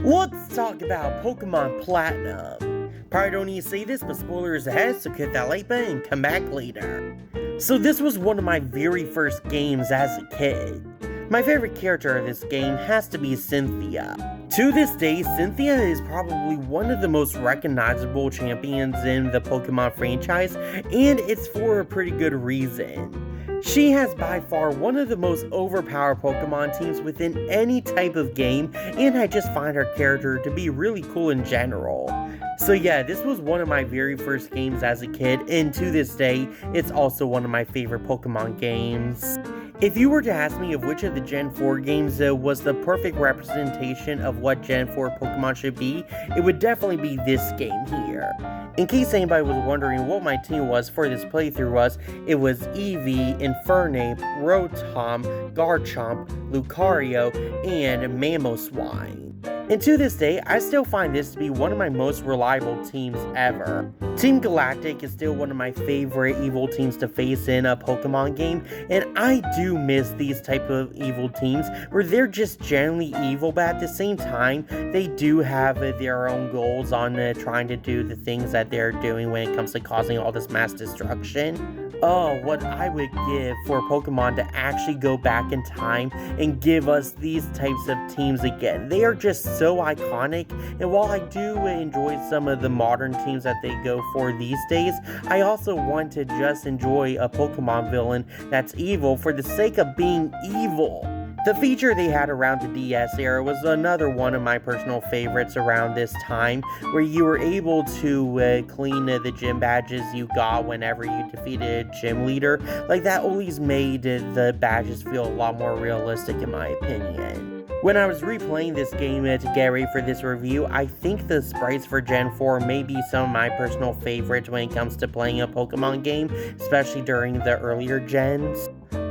Let's talk about Pokemon Platinum. Probably don't need to say this, but spoilers ahead, so hit that like button and come back later. So this was one of my very first games as a kid. My favorite character of this game has to be Cynthia. To this day, Cynthia is probably one of the most recognizable champions in the Pokemon franchise, and it's for a pretty good reason. She has by far one of the most overpowered Pokemon teams within any type of game, and I just find her character to be really cool in general. So yeah, this was one of my very first games as a kid, and to this day, it's also one of my favorite Pokemon games. If you were to ask me of which of the Gen 4 games was the perfect representation of what Gen 4 Pokemon should be, it would definitely be this game here. In case anybody was wondering what my team was for this playthrough it was Eevee, Infernape, Rotom, Garchomp, Lucario, and Mamoswine. And to this day, I still find this to be one of my most reliable teams ever. Team Galactic is still one of my favorite evil teams to face in a Pokemon game, and I do miss these type of evil teams where they're just generally evil, but at the same time, they do have their own goals on trying to do the things that they're doing when it comes to causing all this mass destruction. Oh, what I would give for Pokemon to actually go back in time and give us these types of teams again. They are just so iconic, and while I do enjoy some of the modern teams that they go for these days, I also want to just enjoy a Pokemon villain that's evil for the sake of being evil. The feature they had around the DS era was another one of my personal favorites around this time, where you were able to clean the gym badges you got whenever you defeated a gym leader. Like, that always made the badges feel a lot more realistic in my opinion. When I was replaying this game to get ready for this review, I think the sprites for Gen 4 may be some of my personal favorites when it comes to playing a Pokemon game, especially during the earlier gens.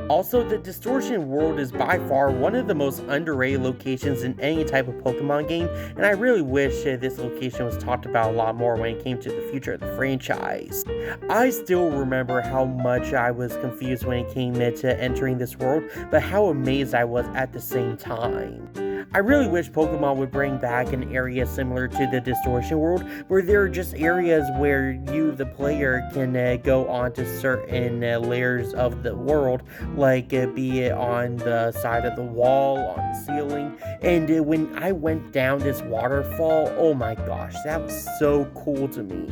Also, the Distortion World is by far one of the most underrated locations in any type of Pokemon game, and I really wish this location was talked about a lot more when it came to the future of the franchise. I still remember how much I was confused when it came to entering this world, but how amazed I was at the same time. I really wish Pokemon would bring back an area similar to the Distortion World, where there are just areas where you, the player, can go onto certain layers of the world, like be it on the side of the wall, on the ceiling. And when I went down this waterfall, oh my gosh, that was so cool to me.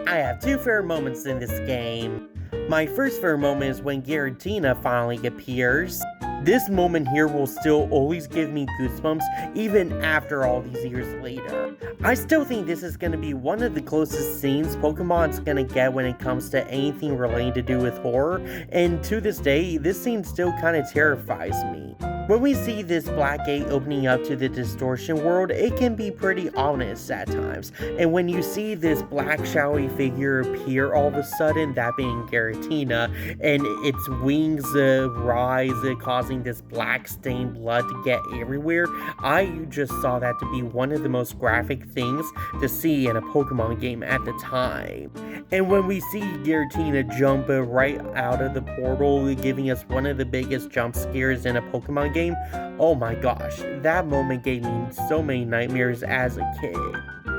I have two favorite moments in this game. My first favorite moment is when Giratina finally appears. This moment here will still always give me goosebumps even after all these years later. I still think this is going to be one of the closest scenes Pokemon's going to get when it comes to anything related to do with horror, and to this day, this scene still kind of terrifies me. When we see this black gate opening up to the Distortion World, it can be pretty ominous at times. And when you see this black shadowy figure appear all of a sudden, that being Giratina, and its wings rise, causing this black stained blood to get everywhere, I just saw that to be one of the most graphic things to see in a Pokemon game at the time. And when we see Giratina jump right out of the portal, giving us one of the biggest jump scares in a Pokemon game, oh my gosh, that moment gave me so many nightmares as a kid.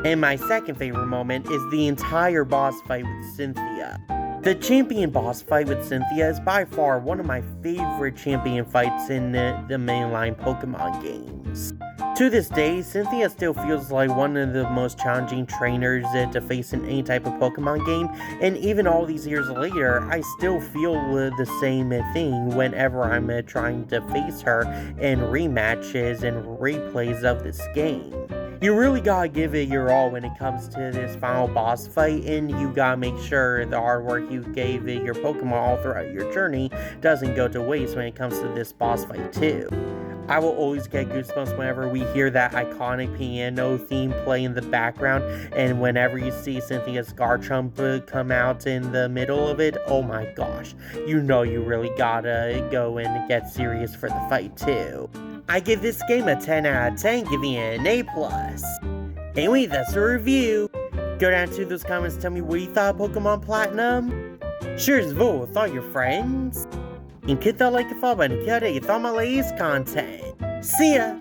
And my second favorite moment is the entire boss fight with Cynthia. The champion boss fight with Cynthia is by far one of my favorite champion fights in the mainline Pokemon games. To this day, Cynthia still feels like one of the most challenging trainers to face in any type of Pokemon game, and even all these years later, I still feel the same thing whenever I'm trying to face her in rematches and replays of this game. You really gotta give it your all when it comes to this final boss fight, and you gotta make sure the hard work you gave your Pokemon all throughout your journey doesn't go to waste when it comes to this boss fight too. I will always get goosebumps whenever we hear that iconic piano theme play in the background, and whenever you see Cynthia's Garchomp come out in the middle of it, oh my gosh, you know you really gotta go and get serious for the fight too. I give this game a 10 out of 10, giving it an A+. Anyway, that's the review. Go down to those comments, tell me what you thought of Pokemon Platinum. Share this vote with all your friends. And hit that like and follow button if you thought my latest content. See ya!